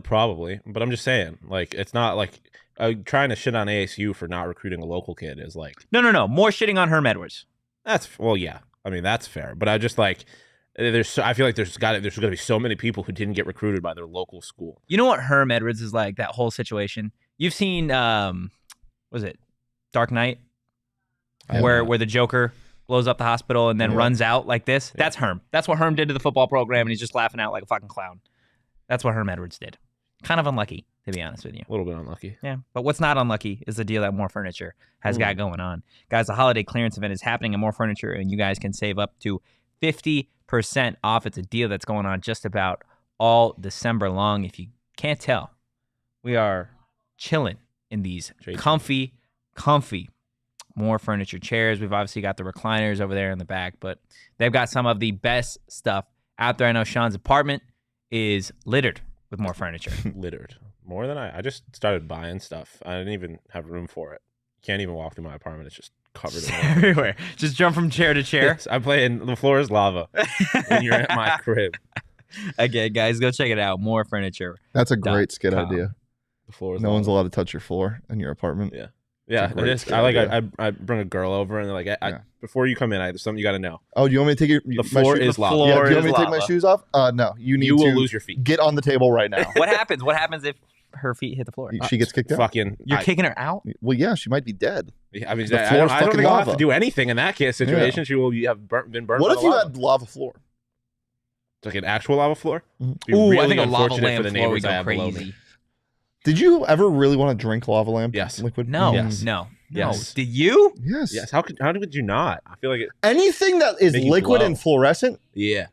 probably, but I'm just saying, it's not like trying to shit on ASU for not recruiting a local kid is like No. More shitting on Herm Edwards. yeah. I mean, that's fair. But I just like I feel like there's going to be so many people who didn't get recruited by their local school. You know what Herm Edwards is like? That whole situation. You've seen was it Dark Knight, where the Joker blows up the hospital and then runs out like this? Yeah. That's Herm. That's what Herm did to the football program, and he's just laughing out like a fucking clown. That's what Herm Edwards did. Kind of unlucky, to be honest with you. A little bit unlucky. Yeah, but what's not unlucky is the deal that More Furniture has got going on. Guys, the holiday clearance event is happening at More Furniture, and you guys can save up to 50% off. It's a deal that's going on just about all December long. If you can't tell, we are chilling in these comfy More Furniture chairs. We've obviously got the recliners over there in the back, but they've got some of the best stuff out there. I know Shawn's apartment is littered with More Furniture. Littered. More than I just started buying stuff. I didn't even have room for it. Can't even walk through my apartment. It's just covered in everywhere. Just jump from chair to chair. Yes, I play in the floor is lava when you're at my crib. Again, guys, go check it out. More Furniture. That's a great skit idea. The floor is no lava. one's allowed to touch your floor in your apartment. Yeah. Yeah, it is. I bring a girl over and they're like, before you come in, there's something you got to know. Oh, do you want me to take the floor is lava? Yeah, do you want me to take my shoes off? No, you will lose your feet. Get on the table right now. What happens? What happens if her feet hit the floor? She gets kicked out. You're kicking her out? Well, yeah, she might be dead. I mean, I don't think I'll have to do anything in that case situation. Yeah. She will have been burned. What if you had lava floor? Like an actual lava floor? Mm-hmm. Ooh, I think a lava lamp floor would go crazy. Did you ever really want to drink lava lamp? Yes. Liquid? No. Yes. No. Yes. Did you? Yes. Yes. How could you not? I feel like anything that is liquid and fluorescent. Yeah.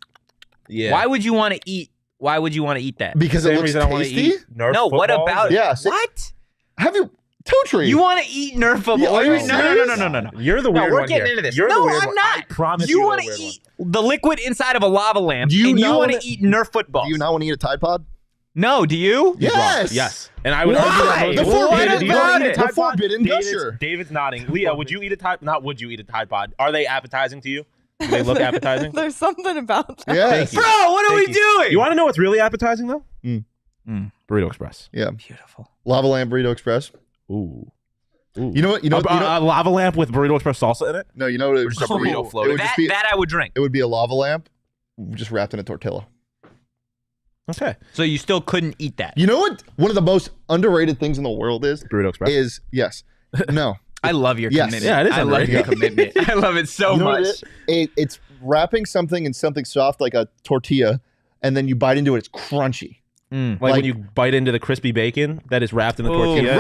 Yeah. Why would you want to eat? Why would you want to eat that? Because it looks tasty. No. What about it? Yeah. What? Have you? Toe-tree. You want to eat Nerf football? No. You're the weird one. We're getting into this. No, I'm not. I promise you want to eat the liquid inside of a lava lamp, and you want to eat Nerf football. Do you not want to eat a Tide Pod? No, do you? Yes. Yes. And I would argue that the forbidden gusher. David's nodding. Leah, would you eat a Tide? Not would you eat a Tide Pod? Are they appetizing to you? Do they look appetizing? There's something about that. Yes. Bro, what are we doing? You want to know what's really appetizing though? Burrito Express. Yeah. Beautiful. Lava lamp Burrito Express. Ooh. You know what? A lava lamp with Burrito Express salsa in it? No, you know what? It would just a burrito floating. That I would drink. It would be a lava lamp just wrapped in a tortilla. Okay. So you still couldn't eat that. You know what? One of the most underrated things in the world is Burrito Express. Yes. No. I love your commitment. Yeah, it is. I love your commitment. I love it so much. It's wrapping something in something soft like a tortilla, and then you bite into it. It's crunchy. Like when you bite into the crispy bacon that is wrapped in the tortilla.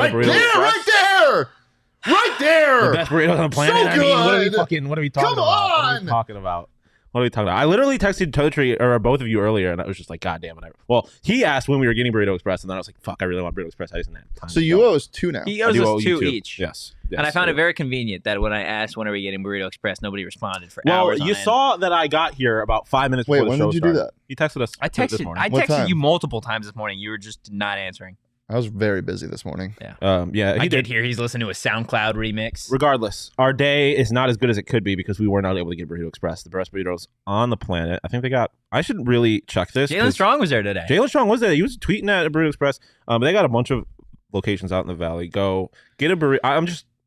Right there. The best burrito on the planet. So good. I mean, what are we talking about? What are we talking about? I literally texted Totri or both of you earlier, and I was just like, God damn it. Well, he asked when we were getting Burrito Express, and then I was like, fuck, I really want Burrito Express. I just didn't have time. So you owe us 2 now. He owes us 2 each. Yes. And I found it very convenient that when I asked when are we getting Burrito Express, nobody responded for hours. Well, you saw that I got here about 5 minutes before the show started. When did you do that? He texted us this morning. I texted you multiple times this morning. You were just not answering. I was very busy this morning. Yeah. He did hear he's listening to a SoundCloud remix. Regardless, our day is not as good as it could be because we were not able to get Burrito Express, the best burritos on the planet. I think they got. I should really check this. Jalen Strong was there today. Jalen Strong was there. He was tweeting at Burrito Express. They got a bunch of locations out in the valley. Go get a burrito. I'm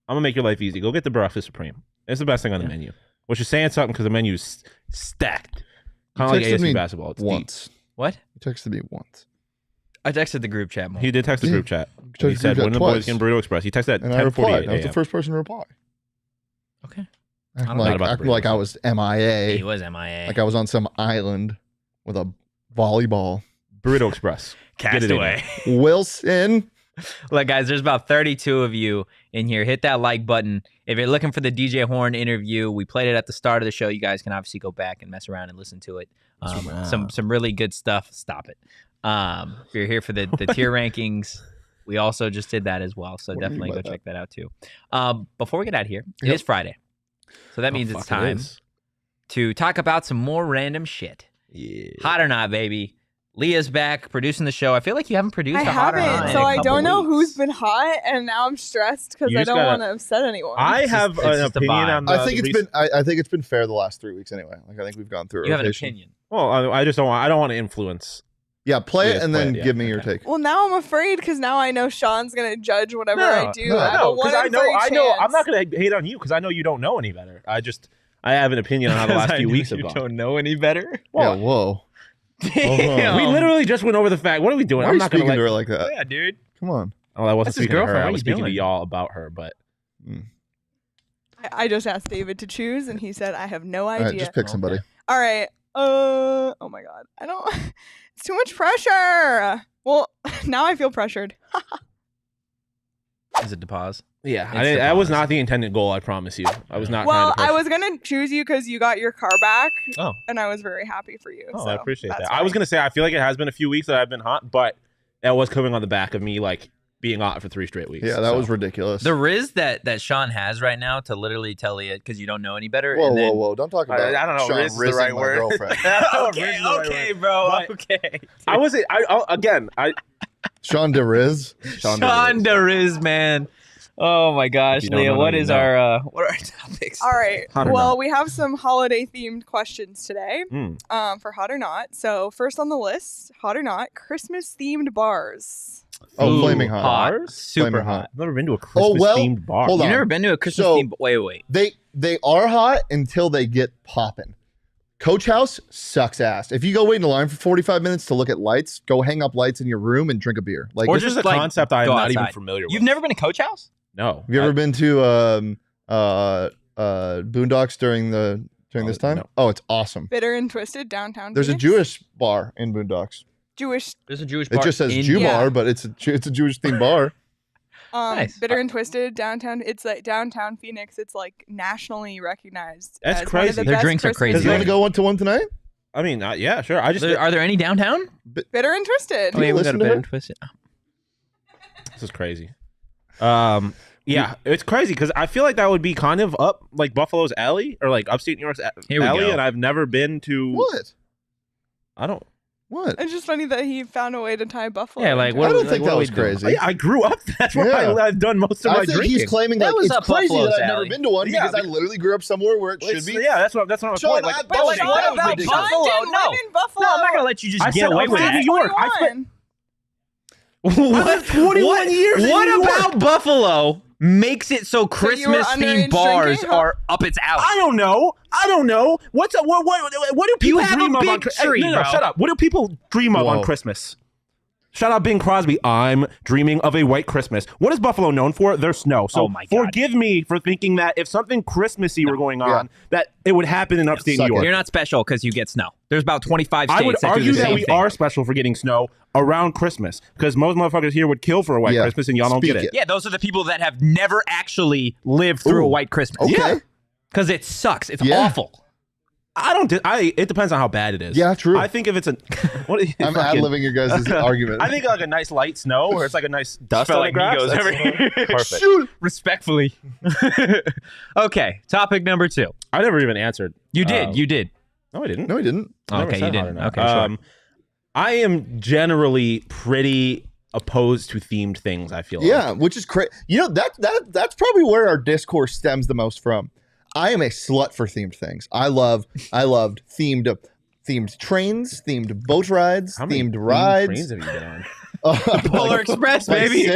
gonna make your life easy. Go get the breakfast supreme. It's the best thing on the menu. Which is saying something because the menu is stacked. Kind of like ASU basketball. It's once. Deep. What? You texted me once. I texted the group chat more. He did text the group chat. He said, when the boys get Burrito Express. He texted at 10:48 a.m. I was the first person to reply. Okay. Acting like I was MIA. He was MIA. Like I was on some island with a volleyball. Burrito Express. Castaway. Wilson. Look, guys, there's about 32 of you in here. Hit that like button. If you're looking for the DJ Horne interview, we played it at the start of the show. You guys can obviously go back and mess around and listen to it. Some really good stuff. Stop it. If you're here for the tier rankings, we also just did that as well. So definitely go check that out too. Before we get out of here, it is Friday. So that means it's time to talk about some more random shit. Yeah. Hot or not, baby. Leah's back producing the show. I feel like you haven't produced a hot or not. So I don't know who's been hot, and now I'm stressed because I don't want to upset anyone. I have an opinion on the I think it's been fair the last 3 weeks anyway. Like I think we've gone through. You have an opinion. Well, I just don't want. I don't want to influence. Yeah, play it and then give me your take. Well, now I'm afraid because now I know Shawn's gonna judge whatever I do. No, because I know. I'm not gonna hate on you because I know you don't know any better. I just I have an opinion on how the last few weeks have you gone. don't know any better. Yeah, whoa. Damn. We literally just went over the fact. What are we doing? Why are I'm you not going speaking to to her like that? Yeah, dude. Come on. Oh, I wasn't That's his speaking to her. girlfriend. I What was are you speaking to doing? y'all about her, but I just asked David to choose, and he said, I have no idea. All right, just pick somebody. All right. Oh my God. I don't. It's too much pressure. Well, now I feel pressured. Is it to pause? yeah, It's that was the not the intended goal. I promise you. I was not. Well, trying to I was gonna choose you because you got your car back, Oh. and I was very happy for you. Oh, so I appreciate that's that. I was fine. gonna say I feel like it has been a few weeks that I've been hot, but that was coming on the back of me like being hot for 3 straight weeks. Yeah, that was ridiculous. The riz that Shawn has right now to literally tell you because you don't know any better. Whoa, and then, whoa. Don't talk about I don't know. Sean Riz is the rizzing right my word. girlfriend. Okay, bro. But Okay. I was again. Sean DeRiz. Shawn the Riz, man. Oh my gosh, If you don't Leah. know, What then you is know. what are our topics? All right. Hot or Well, not? we have some holiday themed questions today. Mm. For hot or not. So first on the list, hot or not, Christmas themed bars. Oh, Ooh, flaming hot. Bars? Super Flaming hot. I've never been to a Christmas themed bar. hold You've on. never been to a Christmas So- theme? Wait. They are hot until they get popping. Coach House sucks ass. If you go wait in a line for 45 minutes to look at lights, go hang up lights in your room and drink a beer. Like, Or This just is a like, concept I am go not even outside. familiar with. You've never been to Coach House? No. have you ever been to Boondocks during this time? no. Oh, it's awesome. Bitter and Twisted downtown. There's a Phoenix. Jewish bar in Boondocks. Jewish. There's a Jewish It bar. just says in- Jew Yeah. bar, but it's a Jewish themed bar. Nice. Bitter and Twisted downtown. It's like downtown Phoenix. It's like nationally recognized. That's as one of crazy. the Their best drinks are Christmas crazy. Does you want to drinks. go one to one tonight? I mean, yeah, sure. I just Are there any downtown? Bitter and Twisted. Oh, yeah. we listen got a to bit her? and twisted. this is crazy. Yeah, it's crazy because I feel like that would be kind of up like Buffalo's alley or like upstate New York's Here we alley, go. and I've never been to. What? I don't. What? It's just funny that he found a way to tie Buffalo. Yeah, like into what? I don't like, think what that are we was doing? crazy. I grew up. That's where Yeah. I've done most of I my think drinking. he's claiming That that was it's up crazy Buffalo's that I've never alley. been to one Yeah, because I literally grew up somewhere where it should be. Yeah, that's what my Sean, point. Like, I- But That was- Sean, that was about ridiculous. Sean didn't No. live in Buffalo. No, I'm not gonna let you just I get said away with upstate that. New York. I spent 21. I lived 21 years in What New York. about Buffalo makes it so you were Christmas underage themed bars drinking, huh? are up its alley? I don't know. What do people have dream a of on big Christmas? tree, No, bro. shut up. What do people dream of on Whoa. Christmas? Shout out Bing Crosby. I'm dreaming of a white Christmas. What is Buffalo known for? Their snow. So Oh my God. forgive me for thinking that if something Christmassy were going on, that it would happen in upstate suck New York. You're not special because you get snow. There's about 25 states I would that do argue the that same we thing. are special for getting snow around Christmas because most motherfuckers here would kill for a white Yeah. Christmas and y'all don't Speak get it. it. Yeah, those are the people that have never actually lived through Ooh. a white Christmas. Okay. Because it sucks. It's Yeah. awful. It depends on how bad it is. Yeah, true. I think if it's a what I'm ad-libbing your guys' argument. I think like a nice light snow or it's like a nice dust Felt on like the grass. Migos That's over here. perfect. Shoot. Respectfully. Okay, topic number 2. I never even answered. You did. You did. No, I didn't. No, he didn't. I never Okay, said you hot or didn't. not. Okay, sure. I am generally pretty opposed to themed things. I feel Yeah, like. which is crazy. You know, that's probably where our discourse stems the most from. I am a slut for themed things. I loved themed trains, themed boat rides, How many themed themed rides. trains have you been on? Polar Express, baby.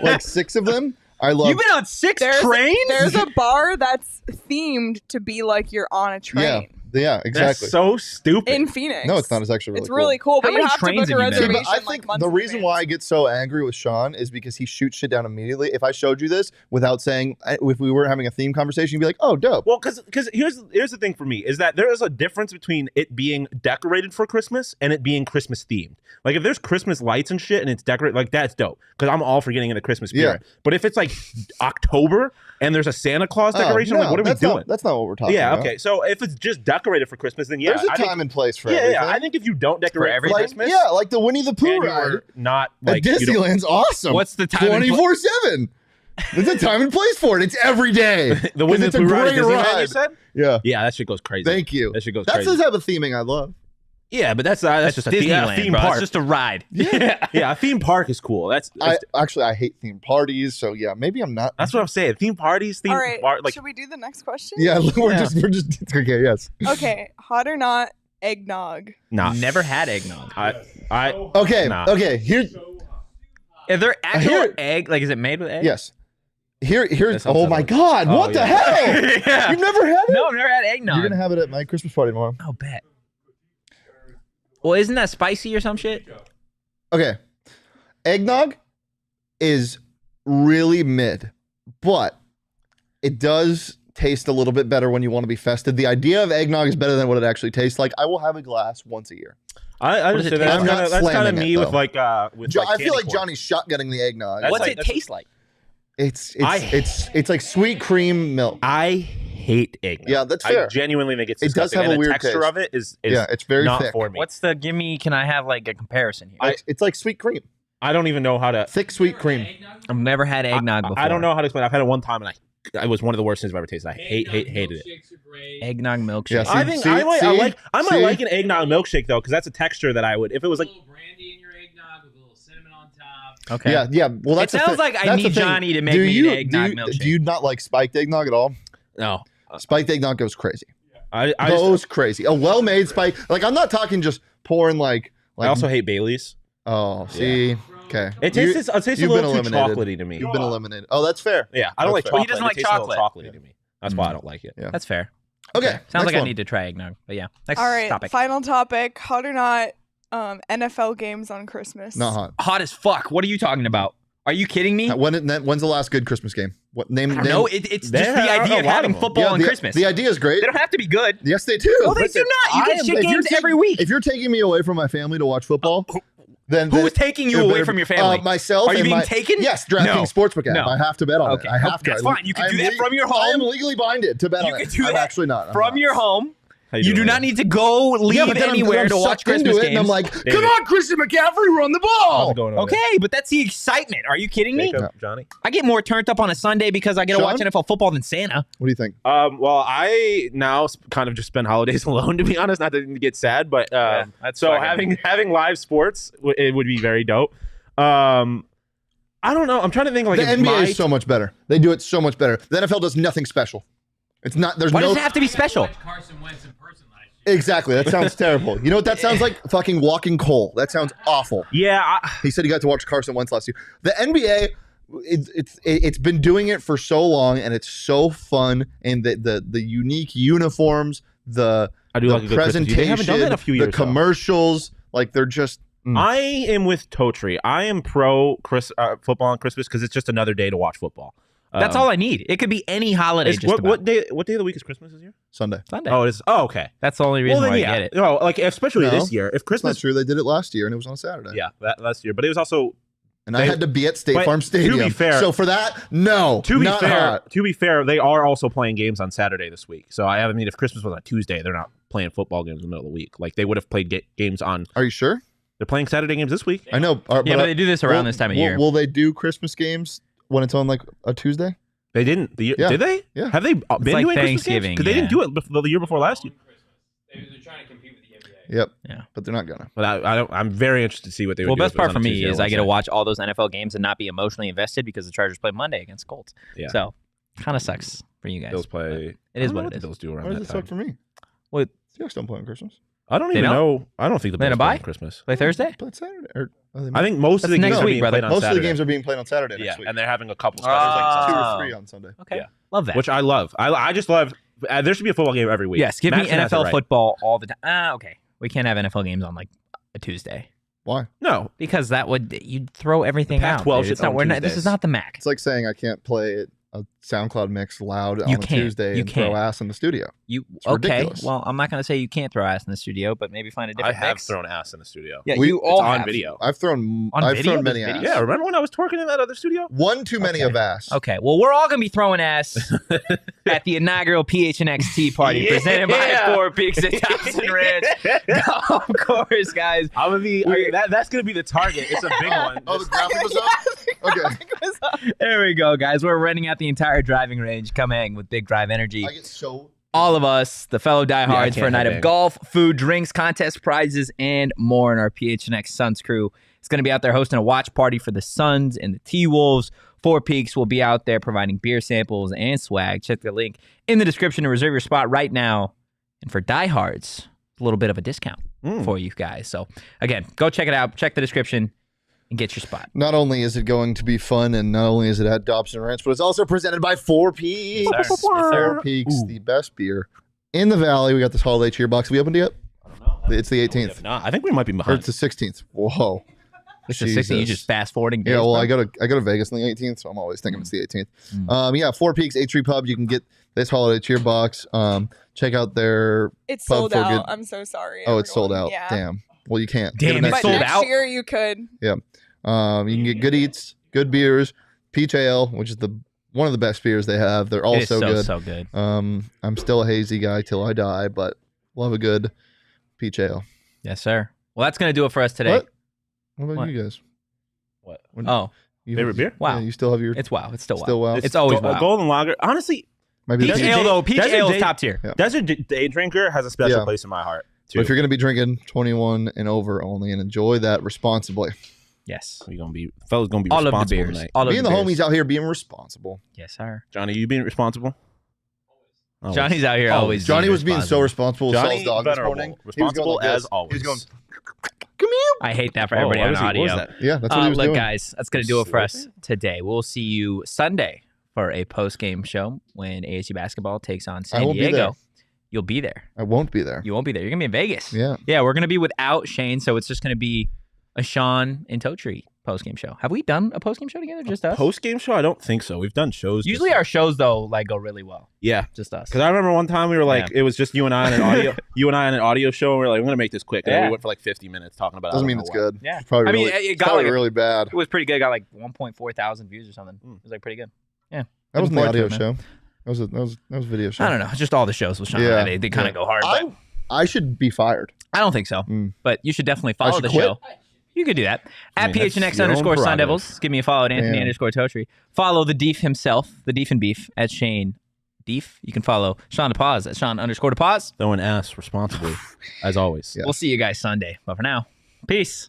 Like 6 of them. I love. You've been on 6 There's trains? There's a bar that's themed to be like you're on a train Yeah, That's exactly. so stupid. in Phoenix. No, it's not. It's actually really It's cool. really cool, but How you many have to trains book a have you been on? See, reservation. but I think like months the in reason why I advance. get so angry with Sean is because he shoots shit down immediately. If I showed you this without saying, if we were having a theme conversation, you'd be like, "Oh, dope." Well, because here's the thing for me is that there is a difference between it being decorated for Christmas and it being Christmas themed. Like if there's Christmas lights and shit and it's decorated, like that's dope because I'm all for getting in the Christmas spirit. But if it's like October and there's a Santa Claus decoration, I'm like, what are we doing? That's not what we're talking Yeah, about. okay. So if it's just decorated for Christmas, then yeah, There's a I think- time and place for yeah, everything. yeah. I think if you don't decorate for everything? Christmas, Yeah, like the Winnie the Pooh and ride you're not at like you don't- Disneyland's awesome. What's the time and 24/7. There's a time and place for it. It's every day. the Winnie It's the a Pooh ride, at great Disneyland, ride. you said? Yeah. Yeah, that shit goes crazy. Thank you. That shit goes That's crazy. the type of theming I love. Yeah, but that's just a Disneyland, theme bro. park. It's just a ride. Yeah, a theme park is cool. That's I hate theme parties, so yeah, maybe I'm not. what I'm saying. Theme parties, theme All right, bar, like should we do the next question? Yeah, we're Yeah. just okay. Yes. Okay, hot or not, eggnog. nah. Never had eggnog. I Okay. Nah. Okay. Here. Is there actual Here- egg? Like, is it made with egg? Yes. Here's. That Oh sounds my like- God! Oh, What the yeah. hell? Yeah. You've never had it? No, I've never had eggnog. You're gonna have it at my Christmas party tomorrow. Oh, bet. Well, isn't that spicy or some shit? Okay, eggnog is really mid, but it does taste a little bit better when you want to be festive. The idea of eggnog is better than what it actually tastes like. I will have a glass once a year. I What does just it say taste that's like? kind of I'm not me slamming it, with though. like I feel candy like corn. Johnny's shotgunning the eggnog. That's What's like- it that's- taste like? It's like sweet cream milk. I hate eggnog. Yeah, that's fair. I genuinely think it's It does disgusting. have a and weird the texture taste. of it is Yeah, it's very not thick. for me. What's the, can I have like a comparison here? It's like sweet cream, I don't even know how to. thick sweet cream. I've never had eggnog before. I don't know how to explain. I've had it one time and it was one of the worst things I've ever tasted. I hated it. Eggnog milkshake. Yeah, see- I think I might see? like an eggnog milkshake though, because that's a texture that I would. If it was like, brandy in your eggnog with a little cinnamon on top. Okay. Yeah. Well, that's It the sounds thing. like I That's the need thing. Johnny to make Do me you- an eggnog do you, milkshake. Do you not like spiked eggnog at all? no, Spiked eggnog goes crazy. I Goes crazy. A well-made spike. Like I'm not talking just pouring like. I also hate Bailey's. Oh, see. Okay. It tastes a you've little been too eliminated. chocolatey to me. You've been eliminated. Oh, that's fair. Yeah, I don't like That's fair. chocolate. He doesn't It like tastes a little chocolatey to me. That's why I don't like it. Yeah. That's fair. Okay. Sounds next like I one. need to try eggnog. But yeah. Next All right, topic. final topic. Hot or not, NFL games on Christmas. Not hot. Hot as fuck. What are you talking about? Are you kidding me? When's the last good Christmas game? What name? I don't name? know. It's just There the are idea a of lot having of them. football on Christmas. The idea is great. They don't have to be good. Yes, they do. No, they do not. You get shit if you're games every week. If you're taking me away from my family to watch football, then Who is taking you it away better from be- your family? Myself. Are you and being my, taken? Yes, DraftKings No. Sportsbook app. No. I have to bet on Okay. it. I have to. That's fine. You can do that from your I am home. legally binded to bet You on can it. do I'm that actually not. I'm From not. your home. How You doing, do not man? need to go leave but then anywhere I'm to watch sucked into Christmas it, games. and I'm like, David. come on, Christian McCaffrey, run the How's ball. it going over Okay, but that's the excitement. Are you kidding me? there? Jacob, Johnny. I get more turned up on a Sunday because I get to watch Shawn? NFL football than Santa. What do you think? Well, I now kind of just spend holidays alone, to be honest. Not to get sad, but that's so fucking- having live sports, it would be very dope. I don't know. I'm trying to think like The if NBA my- is so much better. They do it so much better. The NFL does nothing special. It's not. There's Why no. does it have to be special? Carson Wentz in person last year. Exactly. That sounds terrible. You know what that sounds like? Fucking walking coal. That sounds awful. Yeah, He said he got to watch Carson Wentz last year. The NBA, it's been doing it for so long, and it's so fun. And the unique uniforms, the I do like a good Christmas. presentation, They haven't done that in a few years, the though. commercials, like they're just. I am with Totri. I am pro football on Christmas because it's just another day to watch football. That's all I need. It could be any holiday. Is, Just about. what day of the week is Christmas this year? Sunday. Sunday. Oh, it is. Oh, okay. That's the only reason Well, why then, I yeah. get it. No, like especially No. this year. If That's not Christmas, true. They did it last year, and it was on Saturday. yeah, that last year. But it was also And I had to be at State But Farm to Stadium. be fair- so for that, no. to be not fair. hot. To be fair, they are also playing games on Saturday this week. So I mean, if Christmas was on Tuesday, they're not playing football games in the middle of the week. Like they would have played games on. Are you sure? They're playing Saturday games this week. I know. Yeah, but they do this around this time of year. Will they do Christmas games when it's on like a Tuesday? They didn't. Yeah. Did they? Yeah. Have they been like doing Christmas games? Thanksgiving, Because they didn't yeah. do it the year before last year. They're trying to compete with the NBA. Yep. Yeah. But they're not gonna. But I don't. I'm very interested to see what they would Well, do. best if it was part for on a me Tuesday or is I get to Wednesday. watch all those NFL games and not be emotionally invested because the Chargers play Monday against Colts. Yeah. So kind of sucks for you guys. Bills play. It is I don't know what it the is. Bills do Why around does that it suck time. for me? What? Seahawks don't play on Christmas. I don't They even don't? know. I don't think the They Bills don't play buy? on Christmas. Play Thursday? Play Saturday. Or, I think most of That's the next games are week, being brother. played on most of the Saturday. games are being played on Saturday Yeah, next week. and they're having a couple special There's things like on 2 Saturday. or 3 on Sunday. Okay. Yeah. Love that. Which I love. I just love. There should be a football game every week. yes, give me Madison has it NFL right. football all the time. Okay. We can't have NFL games on like a Tuesday Why? No, because that would you'd throw everything out. Pac-12 dude. It's shit's not, on we're not, this is Tuesdays. not the MAC. It's like saying I can't play a SoundCloud mix loud on You a can't. Tuesday You and can't. throw ass in the studio. You It's okay? ridiculous. Well, I'm not going to say you can't throw ass in the studio, but maybe find a I different have mix. thrown ass in the studio. Yeah, We- you all it's on have. video. I've thrown. On I've video? thrown many There's ass. video? Yeah, remember when I was twerking in that other studio? One too many Okay. of ass. Okay, well, we're all going to be throwing ass at the inaugural PHNX tea party Yeah. presented by Four Peaks at Dobson Ranch. Of course, guys. I'm gonna be. That's gonna be the target. It's a big one. Oh, the graphic was up. Okay. There we go, guys. We're renting out the entire driving range. Come hang with Big Drive Energy. I get so. All of us, the fellow diehards, can't for a night have of any. golf, food, drinks, contest prizes, and more in our PHNX Suns crew. It's going to be out there hosting a watch party for the Suns and the T-Wolves. Four Peaks will be out there providing beer samples and swag. Check the link in the description to reserve your spot right now. And for diehards, a little bit of a discount for you guys. So, again, go check it out. Check the description. and get your spot. Not only is it going to be fun, and not only is it at Dobson Ranch, but it's also presented by Four Peaks. Yes, sir. Yes, sir. Four Peaks, the best beer in the valley. We got this holiday cheer box. Have we opened it yet? I don't know. It's the 18th. If not, I think we might be Or behind. it's the 16th. Whoa. It's the 16th. You Jesus. just fast forwarding. Yeah, days, well, bro. I go to Vegas on the 18th, so I'm always thinking it's the 18th. Yeah, Four Peaks H3 Pub. You can get this holiday cheer box. Check out their It's pub sold for out. good- I'm so sorry. Oh, it's sold everyone. out. Yeah. Damn. Well, you can't. Damn, Get it it's next sold year. Next out? year you could. You can get good eats, good beers, peach ale, which is one of the best beers they have. They're all It is so good. so good. I'm still a hazy guy till I die, but love a good peach ale. Yes, sir. Well, that's going to do it for us today. What about What? you guys? What? Oh, Favorite beer? wow. Yeah, you still have your It's wow. It's still wow. still wow. It's always wow. Golden Lager. Honestly, Maybe Peach the ale, though. Peach Desert ale is Day- top tier. Yeah. Desert Day Drinker has a special Yeah. place in my heart too. But if you're gonna be drinking 21 and over only, and enjoy that responsibly. Yes. We're gonna be fellas gonna be All of the responsible beers. tonight. All of Being the beers. homies out here being responsible. Yes, sir. Johnny, you being responsible? Always. Johnny's out here always. Johnny was being so responsible with Johnny Saul's dog this venerable. morning. Responsible he was going like as this. always. He was going, come here. I hate that for Oh, everybody what on was he- what was audio. that? Yeah, that's what he was Look, doing. guys, that's going to do it for us today. We'll see you Sunday for a post-game show when ASU basketball takes on I San won't be there. Diego. You'll be there. I won't be there. You won't be there. You're going to be in Vegas. Yeah. Yeah, we're going to be without Shane, so it's just going to be a Shawn and Totri post-game show. Have we done a post-game show together? Just us? Post game show? I don't think so. We've done shows. Usually our shows, though, like go really well. yeah. Just us. Because I remember one time we were like, Yeah. it was just you and I on an audio, show, and we were like, I'm gonna make this quick. And then Yeah. we went for like 50 minutes talking about. Doesn't I mean don't it's know what. good. Yeah. It's probably I mean, really, it got probably like really bad. It was pretty good. Got like 1.4 thousand views or something. It was like pretty good. That wasn't the forward to audio it, man. show. That was a video show. I don't know. Just all the shows with Shawn. Yeah. They kind of go hard. But I should be fired. I don't think so. Mm. But you should definitely follow should the quit? show. You could do that. I At mean, that's PHNX your own _Sun prerogative. Devils. Give me a follow at Anthony Damn. _Totri. Follow the Deef himself, the Deef and Beef at Shane Deef. You can follow Shawn DePaz at Shawn _DePaz. Throwing ass responsibly, as always. Yeah. We'll see you guys Sunday. But for now, peace.